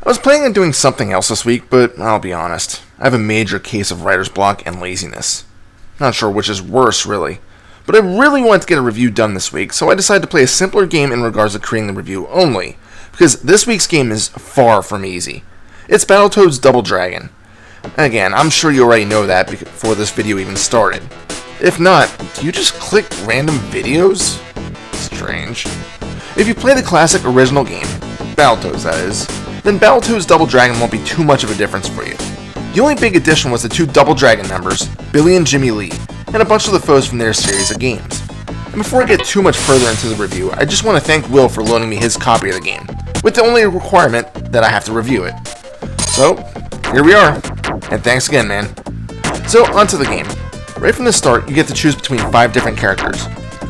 I was planning on doing something else this week, but I'll be honest, I have a major case of writer's block and laziness. Not sure which is worse, really. But I really wanted to get a review done this week, so I decided to play a simpler game in regards to creating the review only, because this week's game is far from easy. It's Battletoads Double Dragon. Again, I'm sure you already know that before this video even started. If not, do you just click random videos? Strange. If you play the classic original game, Battletoads that is, then Battletoads Double Dragon won't be too much of a difference for you. The only big addition was the two Double Dragon members, Billy and Jimmy Lee, and a bunch of the foes from their series of games. And before I get too much further into the review, I just want to thank Will for loaning me his copy of the game, with the only requirement that I have to review it. So, here we are, and thanks again, man. So, onto the game. Right from the start, you get to choose between 5 different characters.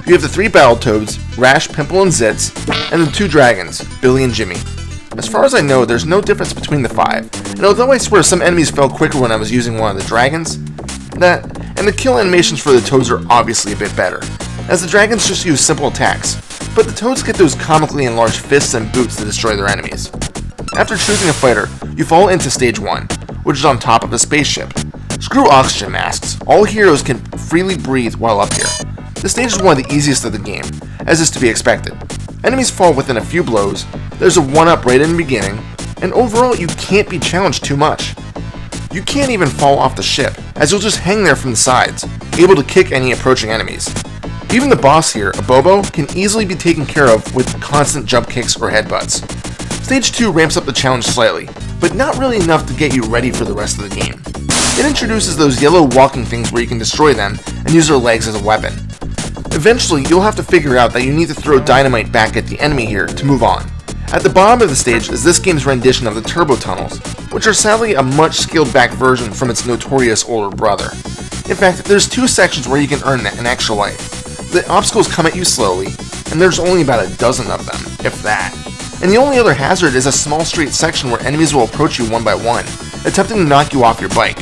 You have the 3 Battletoads, Rash, Pimple, and Zitz, and the 2 dragons, Billy and Jimmy. As far as I know, there's no difference between the 5, and although I swear some enemies fell quicker when I was using one of the dragons, and the kill animations for the Toads are obviously a bit better, as the dragons just use simple attacks, but the Toads get those comically enlarged fists and boots to destroy their enemies. After choosing a fighter, you fall into Stage 1, which is on top of a spaceship. Screw oxygen masks, all heroes can freely breathe while up here. This stage is one of the easiest of the game, as is to be expected. Enemies fall within a few blows, there's a 1-up right in the beginning, and overall you can't be challenged too much. You can't even fall off the ship, as you'll just hang there from the sides, able to kick any approaching enemies. Even the boss here, a Bobo, can easily be taken care of with constant jump kicks or headbutts. Stage 2 ramps up the challenge slightly, but not really enough to get you ready for the rest of the game. It introduces those yellow walking things where you can destroy them and use their legs as a weapon. Eventually, you'll have to figure out that you need to throw dynamite back at the enemy here to move on. At the bottom of the stage is this game's rendition of the turbo tunnels, which are sadly a much scaled back version from its notorious older brother. In fact, there's 2 sections where you can earn an extra life. The obstacles come at you slowly, and there's only about a dozen of them, if that. And the only other hazard is a small straight section where enemies will approach you one by one, attempting to knock you off your bike.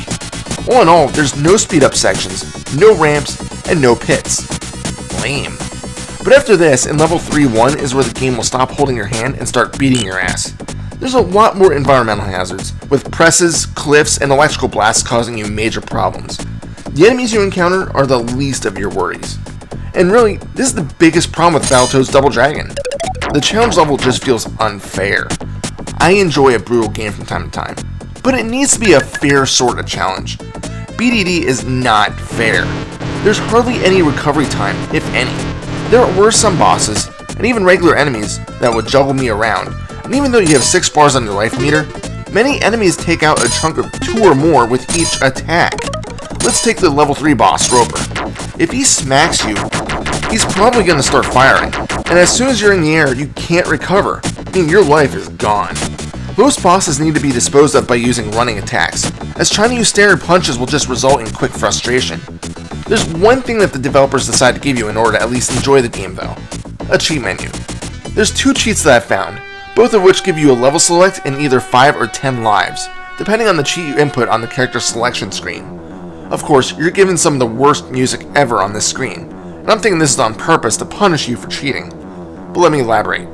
All in all, there's no speed up sections, no ramps, and no pits. Lame. But after this, in level 3-1 is where the game will stop holding your hand and start beating your ass. There's a lot more environmental hazards, with presses, cliffs, and electrical blasts causing you major problems. The enemies you encounter are the least of your worries. And really, this is the biggest problem with Battletoads Double Dragon. The challenge level just feels unfair. I enjoy a brutal game from time to time, but it needs to be a fair sort of challenge. BDD is not fair. There's hardly any recovery time, if any. There were some bosses, and even regular enemies, that would juggle me around, and even though you have 6 bars on your life meter, many enemies take out a chunk of 2 or more with each attack. Let's take the level 3 boss, Roper. If he smacks you, he's probably going to start firing, and as soon as you're in the air, you can't recover. I mean, your life is gone. Most bosses need to be disposed of by using running attacks, as trying to use standard punches will just result in quick frustration. There's one thing that the developers decide to give you in order to at least enjoy the game though. A cheat menu. There's 2 cheats that I've found, both of which give you a level select and either 5 or 10 lives, depending on the cheat you input on the character selection screen. Of course, you're given some of the worst music ever on this screen, and I'm thinking this is on purpose to punish you for cheating. But let me elaborate.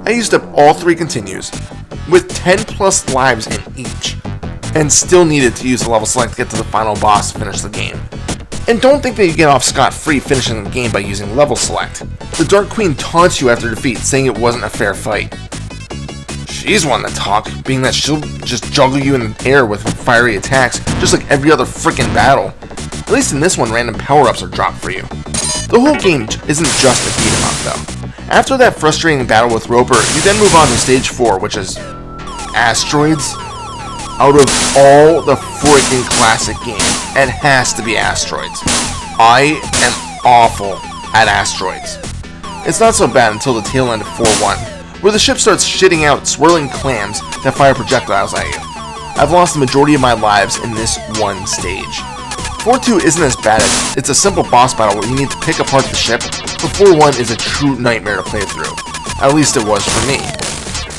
I used up all 3 continues, with 10 plus lives in each, and still needed to use the level select to get to the final boss to finish the game. And don't think that you get off scot-free finishing the game by using level select. The Dark Queen taunts you after defeat, saying it wasn't a fair fight. She's one to talk, being that she'll just juggle you in the air with fiery attacks, just like every other frickin' battle. At least in this one, random power-ups are dropped for you. The whole game isn't just a beat 'em up though. After that frustrating battle with Roper, you then move on to stage 4, which is Asteroids. Out of all the freaking classic games, it has to be Asteroids. I am awful at Asteroids. It's not so bad until the tail end of 4-1, where the ship starts shitting out swirling clams that fire projectiles at you. I've lost the majority of my lives in this one stage. Floor 2 isn't as bad as it's a simple boss battle where you need to pick apart the ship, but Floor 1 is a true nightmare to play through. At least it was for me.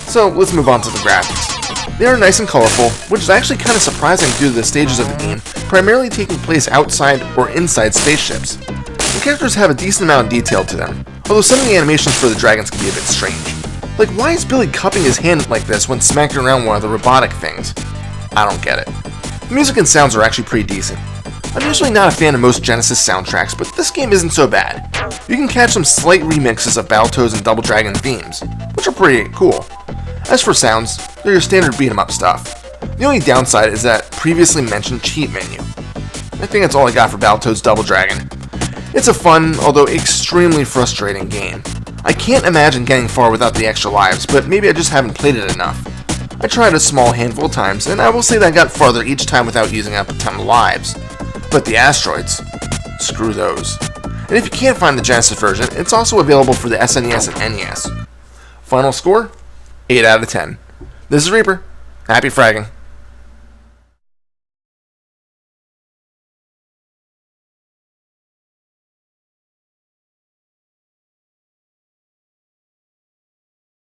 So let's move on to the graphics. They are nice and colorful, which is actually kind of surprising due to the stages of the game primarily taking place outside or inside spaceships. The characters have a decent amount of detail to them, although some of the animations for the dragons can be a bit strange. Like, why is Billy cupping his hand like this when smacking around one of the robotic things? I don't get it. The music and sounds are actually pretty decent. I'm usually not a fan of most Genesis soundtracks, but this game isn't so bad. You can catch some slight remixes of Battletoads and Double Dragon themes, which are pretty cool. As for sounds, they're your standard beat-em-up stuff. The only downside is that previously mentioned cheat menu. I think that's all I got for Battletoads Double Dragon. It's a fun, although extremely frustrating game. I can't imagine getting far without the extra lives, but maybe I just haven't played it enough. I tried a small handful of times, and I will say that I got farther each time without using up a ton of lives. But the Asteroids, screw those. And if you can't find the Genesis version, it's also available for the SNES and NES. Final score? 8 out of 10. This is Reaper. Happy fragging.